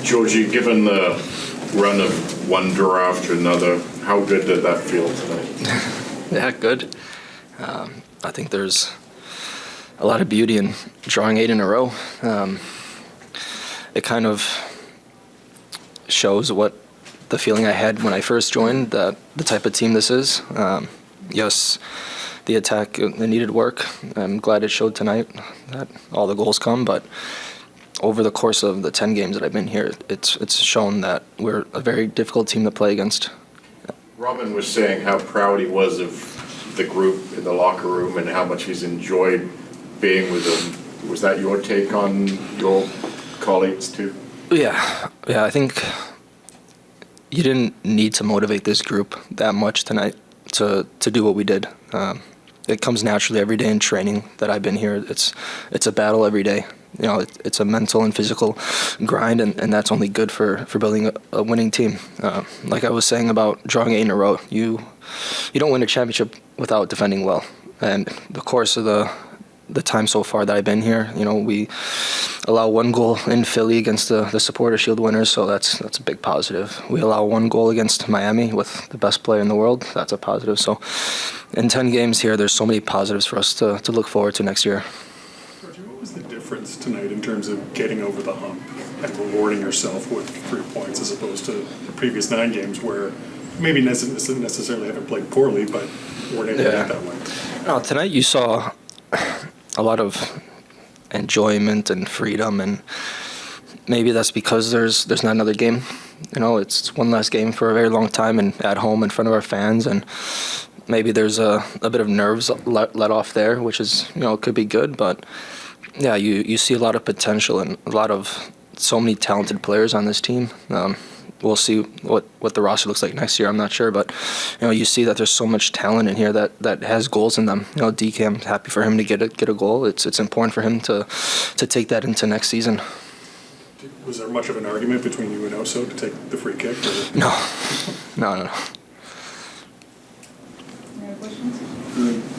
Djordje, given the run of one draw after another, how good did that feel tonight? Yeah, good. I think there's a lot of beauty in drawing 8 in a row. It kind of shows what the feeling I had when I first joined, that the type of team this is. Yes, the attack, it needed work. I'm glad it showed tonight that all the goals come, but over the course of the 10 games that I've been here, it's shown that we're a very difficult team to play against. Robin was saying how proud he was of the group in the locker room and how much he's enjoyed being with them. Was that your take on your colleagues too? Yeah, I think you didn't need to motivate this group that much tonight to do what we did. It comes naturally every day in training that I've been here. It's a battle every day. You know, it's a mental and physical grind, and that's only good for building a winning team. Like I was saying about drawing 8 in a row, you don't win a championship without defending well. And the course of the time so far that I've been here, you know, we allow 1 goal in Philly against the Supporter Shield winners, so that's a big positive. We allow 1 goal against Miami with the best player in the world. That's a positive. So in 10 games here, there's so many positives for us to look forward to next year. What was the difference tonight in terms of getting over the hump and rewarding yourself with 3 points as opposed to the previous 9 games where maybe necessarily haven't played poorly, but weren't able to get that way? No, tonight you saw a lot of enjoyment and freedom, and maybe that's because there's not another game. You know, it's one last game for a very long time and at home in front of our fans, and maybe there's a bit of nerves let off there, which is, you know, could be good, but yeah, you see a lot of potential and so many talented players on this team. We'll see what the roster looks like next year. I'm not sure, but you know, you see that there's so much talent in here that has goals in them. You know, DK, I'm happy for him to get a goal. It's important for him to take that into next season. Was there much of an argument between you and Oso to take the free kick? Or? No. Any other questions?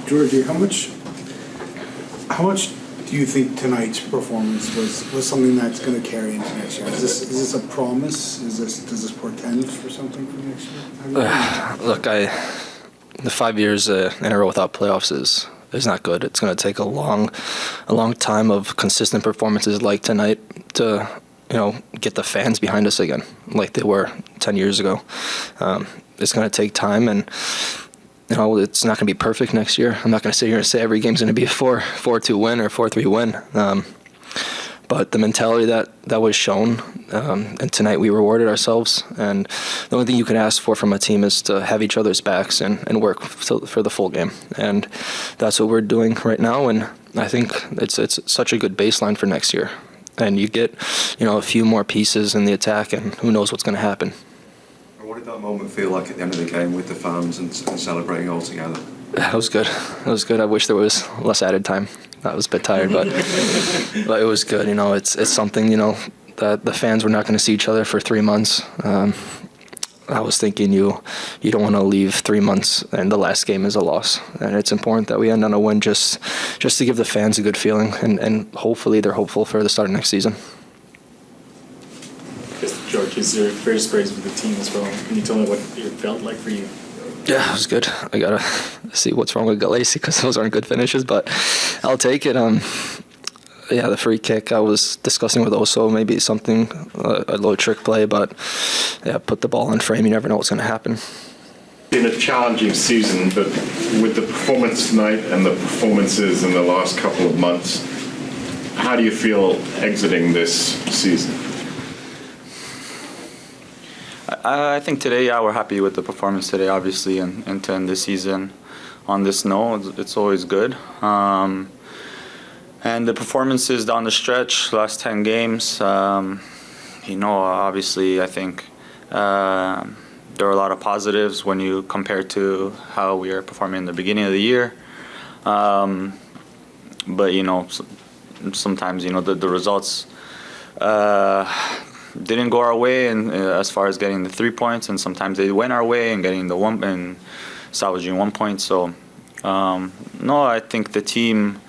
Djordje, how much do you think tonight's performance was something that's going to carry into next year? Is this a promise? Does this portend for something for next year? Look, the 5 years in a row without playoffs is not good. It's going to take a long time of consistent performances like tonight to, you know, get the fans behind us again, like they were 10 years ago. It's going to take time, and you know, it's not going to be perfect next year. I'm not going to sit here and say every game's going to be a 4-2 win or 4-3 win. But the mentality that was shown, and tonight we rewarded ourselves. And the only thing you can ask for from a team is to have each other's backs and work for the full game. And that's what we're doing right now. And I think it's such a good baseline for next year. And you get, you know, a few more pieces in the attack, and who knows what's going to happen. What did that moment feel like at the end of the game with the fans and celebrating all together? It was good. It was good. I wish there was less added time. I was a bit tired, but it was good. You know, it's something, you know, that the fans were not going to see each other for 3 months. I was thinking you don't want to leave 3 months and the last game is a loss. And it's important that we end on a win just to give the fans a good feeling, and hopefully they're hopeful for the start of next season. Djordje, is your first praise with the team as well? Can you tell me what it felt like for you? Yeah, it was good. I gotta see what's wrong with Galacy because those aren't good finishes, but I'll take it. Yeah, the free kick, I was discussing with Oso, maybe something, a low trick play, but yeah, put the ball in frame, you never know what's going to happen. In a challenging season, but with the performance tonight and the performances in the last couple of months, how do you feel exiting this season? I think today, yeah, we're happy with the performance today, obviously, and to end the season on this note, it's always good. And the performances down the stretch, last 10 games, you know, obviously, I think there are a lot of positives when you compare to how we are performing in the beginning of the year. But, you know, sometimes, you know, the results didn't go our way, and as far as getting the 3 points, and sometimes they went our way and getting the 1 and salvaging 1 point. So no, I think the team,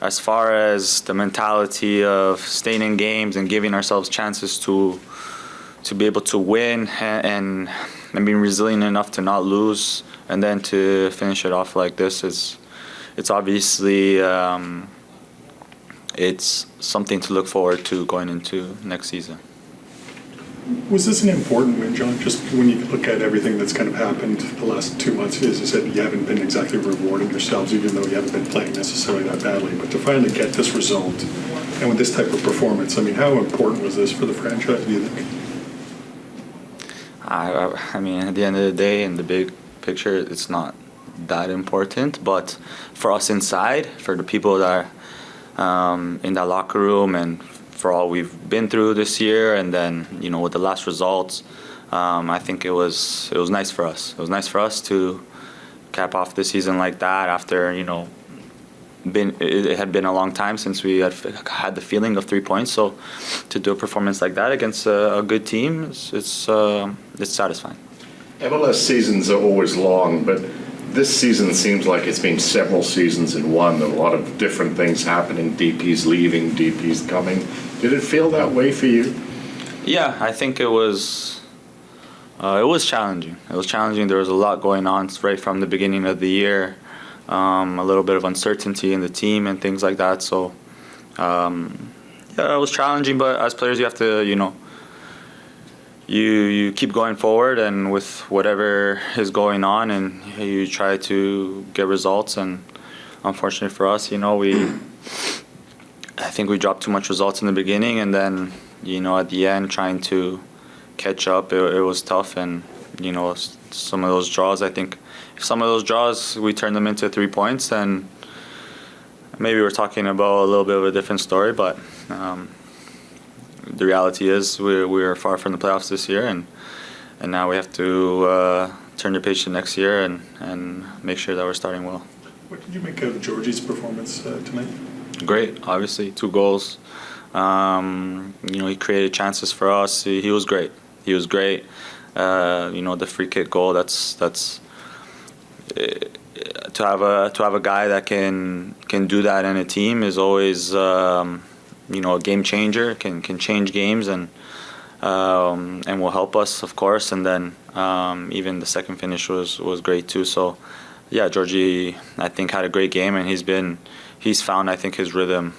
as far as the mentality of staying in games and giving ourselves chances to be able to win and being resilient enough to not lose, and then to finish it off like this it's obviously it's something to look forward to going into next season. Was this an important win, John? Just when you look at everything that's kind of happened the last 2 months, as you said, you haven't been exactly rewarding yourselves, even though you haven't been playing necessarily that badly. But to finally get this result, and with this type of performance, I mean, how important was this for the franchise, do you think? I mean, at the end of the day, in the big picture, it's not that important. But for us inside, for the people that are in that locker room, and for all we've been through this year, and then with the last results, I think it was nice for us. It was nice for us to cap off the season like that after it had been a long time since we had the feeling of 3 points. So to do a performance like that against a good team, it's satisfying. MLS seasons are always long, but this season seems like it's been several seasons in one. A lot of different things happening, DPs leaving, DPs coming. Did it feel that way for you? Yeah, I think it was challenging. It was challenging. There was a lot going on right from the beginning of the year. A little bit of uncertainty in the team and things like that. So, it was challenging. But as players, you have to, you keep going forward, and with whatever is going on, and you try to get results. And unfortunately for us, I think we dropped too much results in the beginning, and then at the end trying to catch up, it was tough. And some of those draws, I think if some of those draws we turn them into 3 points, then maybe we're talking about a little bit of a different story. But the reality is we're far from the playoffs this year, and now we have to turn the page to next year and make sure that we're starting well. What did you make of Djordje's performance tonight? Great, obviously 2 goals. He created chances for us. He was great. He was great. The free kick goal. That's to have a guy that can do that in a team is always a game changer. Can change games and will help us, of course. And then even the second finish was great too. So yeah, Djordje I think had a great game, and he's found, I think, his rhythm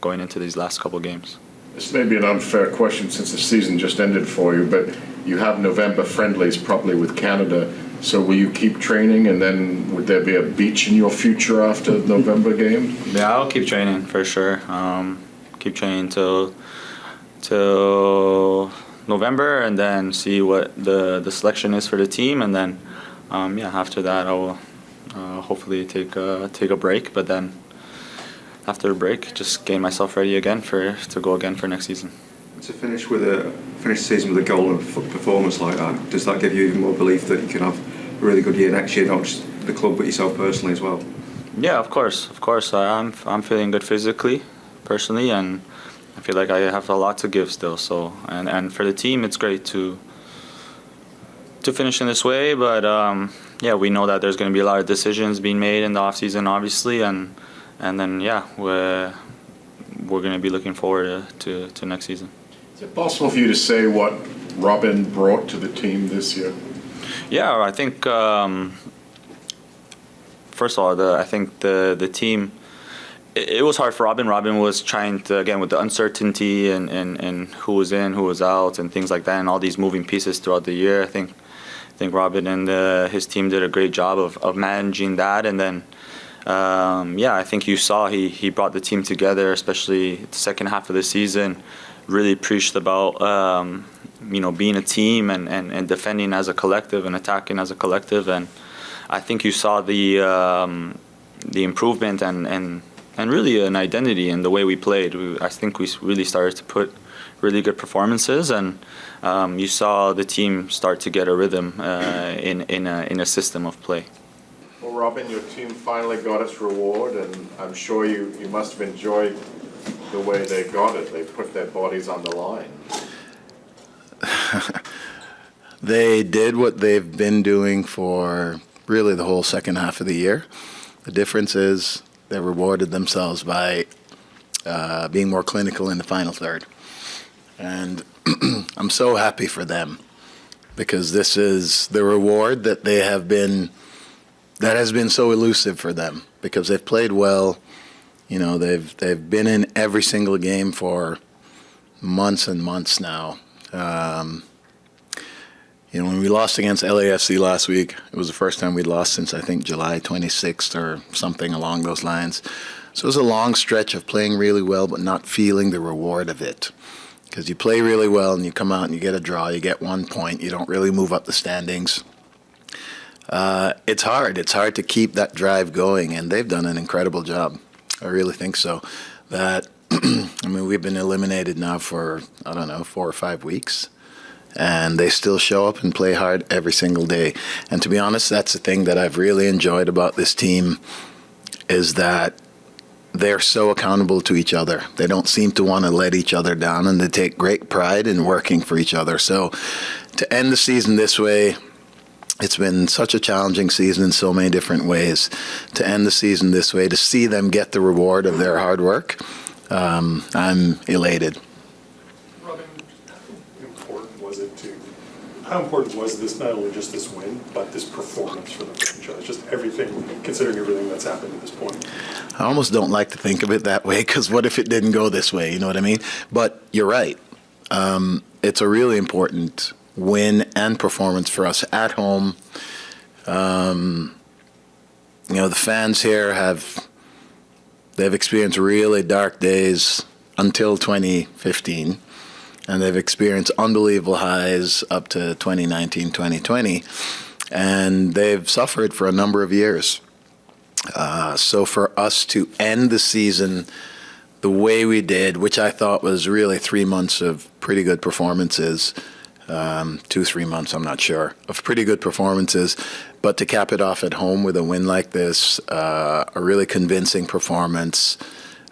going into these last couple games. This may be an unfair question since the season just ended for you, but you have November friendlies probably with Canada. So will you keep training, and then would there be a beach in your future after November games? Yeah, I'll keep training for sure. Keep training till November, and then see what the selection is for the team, and then after that I will hopefully take a break. But then after a break, just get myself ready again to go again for next season. To finish the season with a goal and performance like that, does that give you even more belief that you can have a really good year next year, not just the club but yourself personally as well? Yeah, of course. I'm feeling good physically, personally, and I feel like I have a lot to give still. So and for the team, it's great to finish in this way. But we know that there's going to be a lot of decisions being made in the off season, obviously, and then we're going to be looking forward to next season. Is it possible for you to say what Robin brought to the team this year? Yeah, I think first of all, I think the team. It was hard for Robin. Robin was trying to, again, with the uncertainty and who was in, who was out, and things like that, and all these moving pieces throughout the year. I think Robin and his team did a great job of managing that, and then. I think you saw he brought the team together, especially the second half of the season. Really preached about being a team and defending as a collective and attacking as a collective. And I think you saw the improvement and really an identity in the way we played. I think we really started to put really good performances, and you saw the team start to get a rhythm in a system of play. Well, Robin, your team finally got its reward, and I'm sure you must have enjoyed the way they got it. They put their bodies on the line. They did what they've been doing for really the whole second half of the year. The difference is they rewarded themselves by being more clinical in the final third. And I'm so happy for them because this is the reward that that has been so elusive for them because they've played well. You know, they've been in every single game for months and months now. You know, when we lost against LAFC last week, it was the first time we'd lost since, I think, July 26th or something along those lines. So it was a long stretch of playing really well but not feeling the reward of it. Because you play really well and you come out and you get a draw, you get 1 point, you don't really move up the standings. It's hard. It's hard to keep that drive going, and they've done an incredible job. I really think so. That, I mean, we've been eliminated now for, I don't know, 4 or 5 weeks. And they still show up and play hard every single day. And to be honest, that's the thing that I've really enjoyed about this team is that they're so accountable to each other. They don't seem to want to let each other down, and they take great pride in working for each other. So to end the season this way, it's been such a challenging season in so many different ways. To end the season this way, to see them get the reward of their hard work, I'm elated. How important was this, not only just this win, but this performance for the franchise? Just everything, considering everything that's happened at this point. I almost don't like to think of it that way because what if it didn't go this way? You know what I mean? But you're right. It's a really important win and performance for us at home. You know, the fans here they've experienced really dark days until 2015. And they've experienced unbelievable highs up to 2019, 2020. And they've suffered for a number of years. So for us to end the season the way we did, which I thought was really 3 months of pretty good performances, 2-3 months, I'm not sure, of pretty good performances, but to cap it off at home with a win like this, a really convincing performance.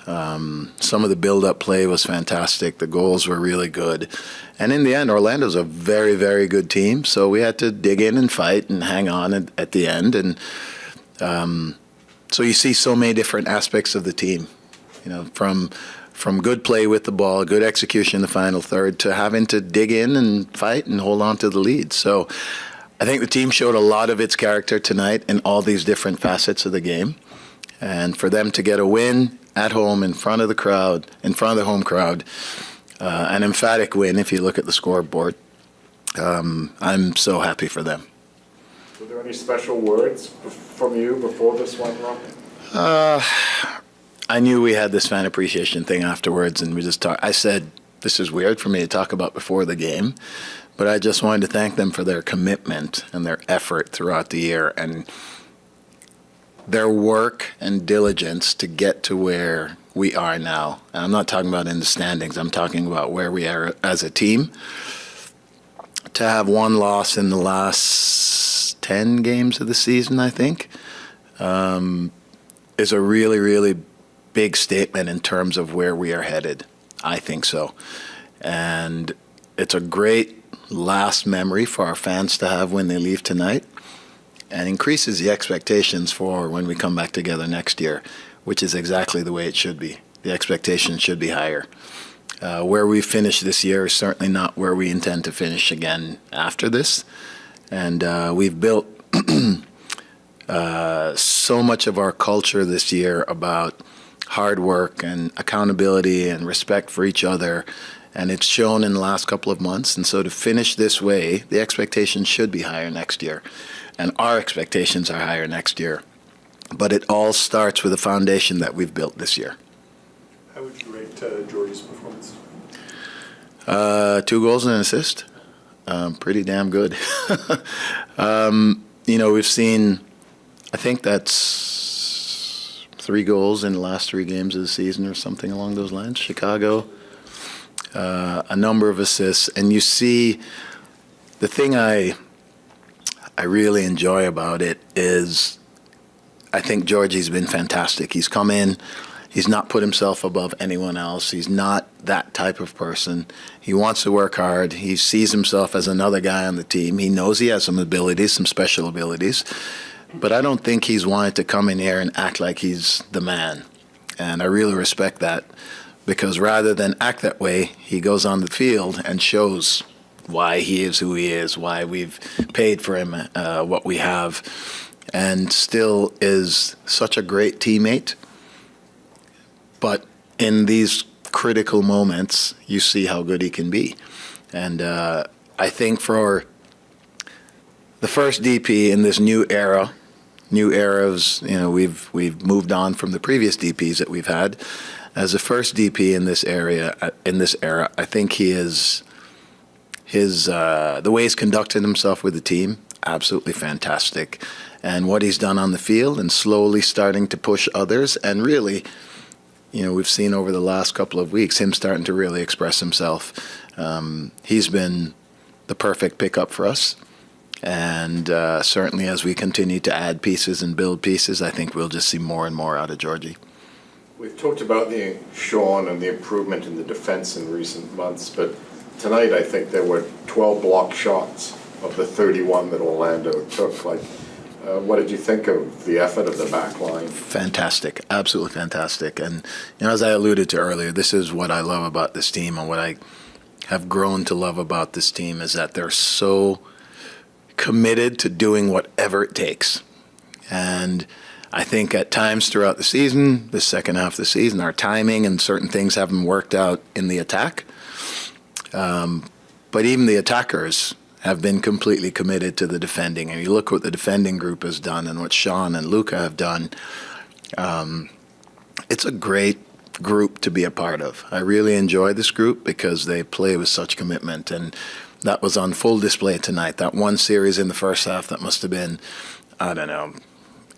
Some of the build-up play was fantastic. The goals were really good. And in the end, Orlando's a very, very good team. So we had to dig in and fight and hang on at the end. And so you see so many different aspects of the team, you know, from good play with the ball, good execution in the final third, to having to dig in and fight and hold on to the lead. So I think the team showed a lot of its character tonight in all these different facets of the game. And for them to get a win at home in front of the crowd, in front of the home crowd, an emphatic win if you look at the scoreboard, I'm so happy for them. Were there any special words from you before this one, Robin? I knew we had this fan appreciation thing afterwards, and we just talked. I said, this is weird for me to talk about before the game, but I just wanted to thank them for their commitment and their effort throughout the year and their work and diligence to get to where we are now. And I'm not talking about in the standings. I'm talking about where we are as a team. To have one loss in the last 10 games of the season, I think, is a really, really big statement in terms of where we are headed. I think so. And it's a great last memory for our fans to have when they leave tonight, and increases the expectations for when we come back together next year, which is exactly the way it should be. The expectations should be higher. Where we finish this year is certainly not where we intend to finish again after this. And we've built so much of our culture this year about hard work and accountability and respect for each other. And it's shown in the last couple of months. And so to finish this way, the expectations should be higher next year. And our expectations are higher next year. But it all starts with the foundation that we've built this year. How would you rate Djordje's performance? 2 goals and an assist. Pretty damn good. You know, we've seen, I think that's 3 goals in the last 3 games of the season or something along those lines. Chicago, a number of assists. And you see, the thing I really enjoy about it is I think Djordje's been fantastic. He's come in. He's not put himself above anyone else. He's not that type of person. He wants to work hard. He sees himself as another guy on the team. He knows he has some abilities, some special abilities. But I don't think he's wanted to come in here and act like he's the man. And I really respect that. because rather than act that way, he goes on the field and shows why he is who he is, why we've paid for him what we have, and still is such a great teammate. But in these critical moments, you see how good he can be. And I think for the first DP in this new era of, we've moved on from the previous DPs that we've had. As the first DP in this era, I think he is the way he's conducted himself with the team, absolutely fantastic. And what he's done on the field and slowly starting to push others, and really, we've seen over the last couple of weeks him starting to really express himself. He's been the perfect pickup for us. And certainly as we continue to add pieces and build pieces, I think we'll just see more and more out of Djordje. We've talked about the Sean and the improvement in the defense in recent months, but tonight I think there were 12 block shots of the 31 that Orlando took. What did you think of the effort of the back line? Fantastic, absolutely fantastic. And as I alluded to earlier, this is what I love about this team, and what I have grown to love about this team is that they're so committed to doing whatever it takes. And I think at times throughout the season, the second half of the season, our timing and certain things haven't worked out in the attack. But even the attackers have been completely committed to the defending. And you look what the defending group has done and what Sean and Luca have done. It's a great group to be a part of. I really enjoy this group because they play with such commitment. And that was on full display tonight. That one series in the first half that must have been, I don't know,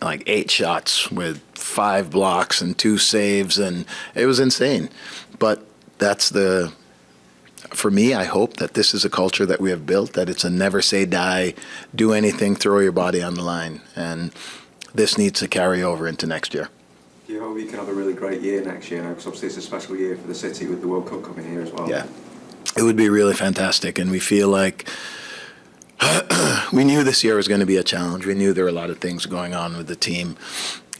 like 8 shots with 5 blocks and 2 saves, and it was insane. But for me, I hope that this is a culture that we have built, that it's a never say die, do anything, throw your body on the line. And this needs to carry over into next year. Do you hope you can have a really great year next year? Because obviously it's a special year for the city with the World Cup coming here as well. Yeah, it would be really fantastic. And we feel like we knew this year was going to be a challenge. We knew there were a lot of things going on with the team.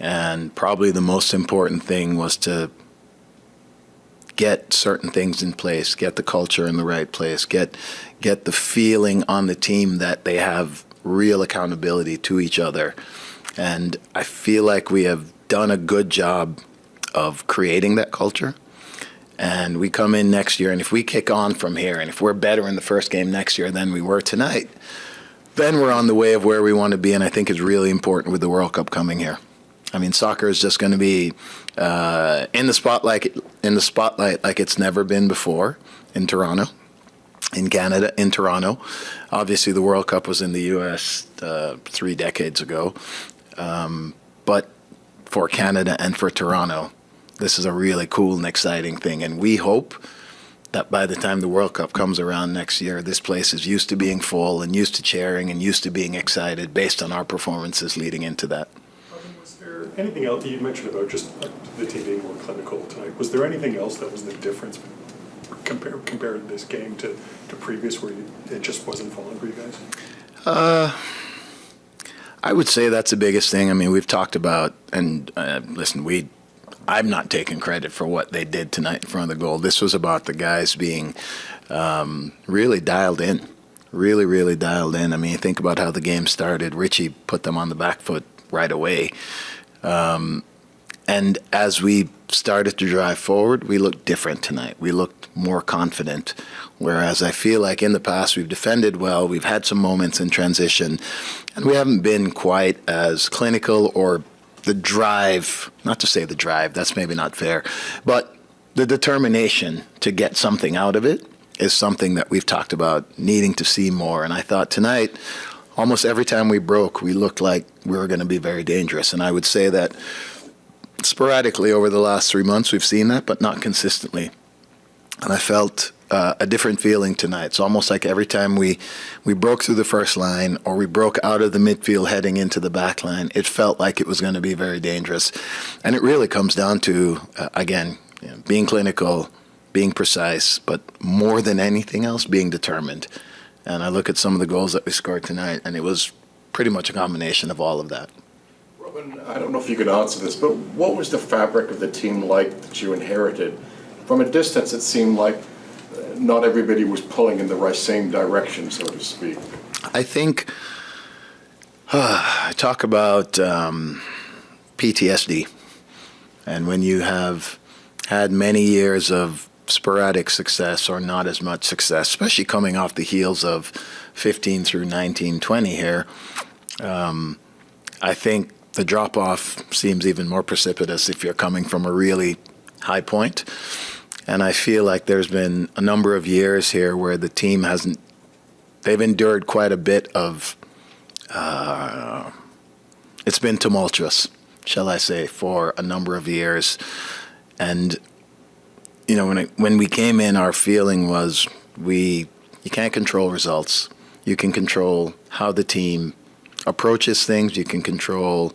And probably the most important thing was to get certain things in place, get the culture in the right place, get the feeling on the team that they have real accountability to each other. And I feel like we have done a good job of creating that culture. And we come in next year, and if we kick on from here, and if we're better in the first game next year than we were tonight, then we're on the way of where we want to be, and I think it's really important with the World Cup coming here. I mean, soccer is just going to be in the spotlight like it's never been before in Toronto, in Canada, in Toronto. Obviously, the World Cup was in the U.S. 3 decades ago, but for Canada and for Toronto, this is a really cool and exciting thing, and we hope that by the time the World Cup comes around next year, this place is used to being full and used to cheering and used to being excited based on our performances leading into that. Was there anything else you mentioned about just the team being more clinical tonight? Was there anything else that was the difference compared this game to previous where it just wasn't falling for you guys? I would say that's the biggest thing. I mean, we've talked about, and listen, I'm not taking credit for what they did tonight in front of the goal. This was about the guys being really dialed in, really, really dialed in. I mean, you think about how the game started. Richie put them on the back foot right away. And as we started to drive forward, we looked different tonight. We looked more confident, whereas I feel like in the past we've defended well, we've had some moments in transition, and we haven't been quite as clinical or the drive, not to say the drive, that's maybe not fair, but the determination to get something out of it is something that we've talked about needing to see more. And I thought tonight, almost every time we broke, we looked like we were going to be very dangerous. And I would say that sporadically over the last 3 months, we've seen that, but not consistently. And I felt a different feeling tonight. It's almost like every time we broke through the first line or we broke out of the midfield heading into the back line, it felt like it was going to be very dangerous. And it really comes down to, again, being clinical, being precise, but more than anything else, being determined. And I look at some of the goals that we scored tonight, and it was pretty much a combination of all of that. Robin, I don't know if you could answer this, but what was the fabric of the team like that you inherited from a distance, it seemed like not everybody was pulling in the right same direction, so to speak. I think I talk about PTSD, and when you have had many years of sporadic success or not as much success, especially coming off the heels of 15 through 19, 20 here, I think the drop-off seems even more precipitous if you're coming from a really high point. And I feel like there's been a number of years here where the team hasn't, they've endured quite a bit of, it's been tumultuous, shall I say, for a number of years. And, you know, when we came in, our feeling was you can't control results. You can control how the team approaches things. You can control,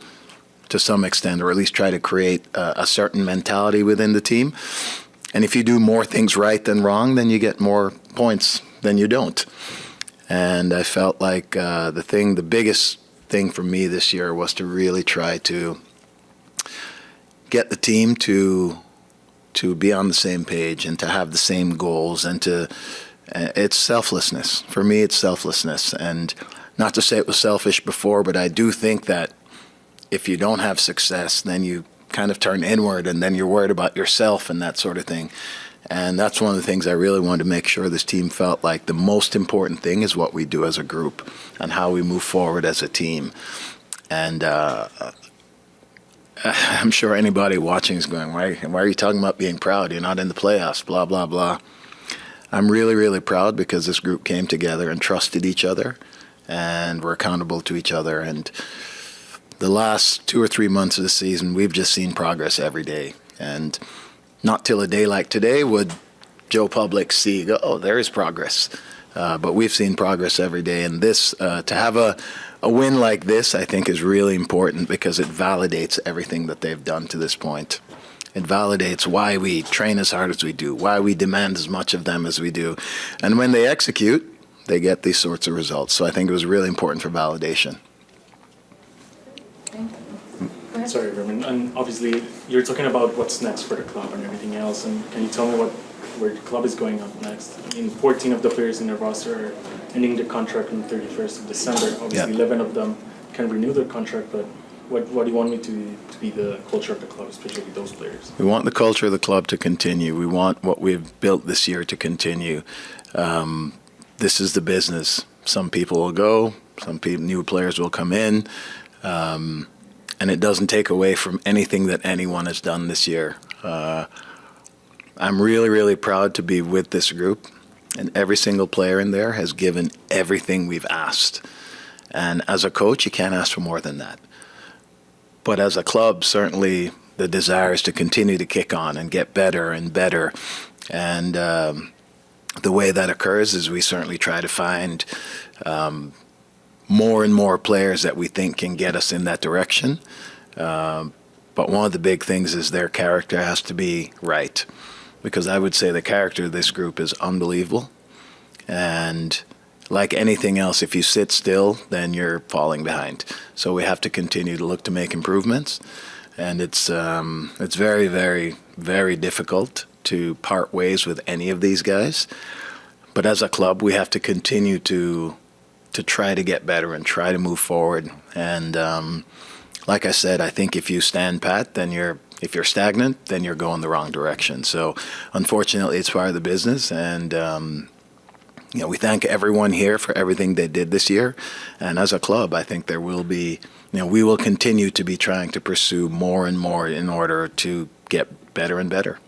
to some extent, or at least try to create a certain mentality within the team. And if you do more things right than wrong, then you get more points than you don't. And I felt like the biggest thing for me this year was to really try to get the team to be on the same page and to have the same goals, and it's selflessness. For me, it's selflessness. And not to say it was selfish before, but I do think that if you don't have success, then you kind of turn inward, and then you're worried about yourself and that sort of thing. And that's one of the things I really wanted to make sure this team felt like the most important thing is what we do as a group and how we move forward as a team. And I'm sure anybody watching is going, why are you talking about being proud? You're not in the playoffs, blah, blah, blah. I'm really, really proud because this group came together and trusted each other and were accountable to each other. And the last 2 or 3 months of the season, we've just seen progress every day. And not till a day like today would Joe Public go, oh, there is progress. But we've seen progress every day. And this, to have a win like this, I think is really important because it validates everything that they've done to this point. It validates why we train as hard as we do, why we demand as much of them as we do. And when they execute, they get these sorts of results. So I think it was really important for validation. Sorry, Robin. And obviously, you're talking about what's next for the club and everything else. And can you tell me where the club is going up next? I mean, 14 of the players in the roster are ending the contract on the 31st of December. Obviously, 11 of them can renew their contract. But what do you want me to be the culture of the club, especially with those players? We want the culture of the club to continue. We want what we've built this year to continue. This is the business. Some people will go. Some new players will come in. And it doesn't take away from anything that anyone has done this year. I'm really, really proud to be with this group, and every single player in there has given everything we've asked. And as a coach, you can't ask for more than that. But as a club, certainly the desire is to continue to kick on and get better and better. And the way that occurs is we certainly try to find more and more players that we think can get us in that direction. But one of the big things is their character has to be right. Because I would say the character of this group is unbelievable. And like anything else, if you sit still, then you're falling behind. So we have to continue to look to make improvements. And it's very, very, very difficult to part ways with any of these guys. But as a club, we have to continue to try to get better and try to move forward. And like I said, I think if you stand pat, then if you're stagnant, then you're going the wrong direction. So unfortunately, it's part of the business. And we thank everyone here for everything they did this year. And as a club, I think there will be, we will continue to be trying to pursue more and more in order to get better and better.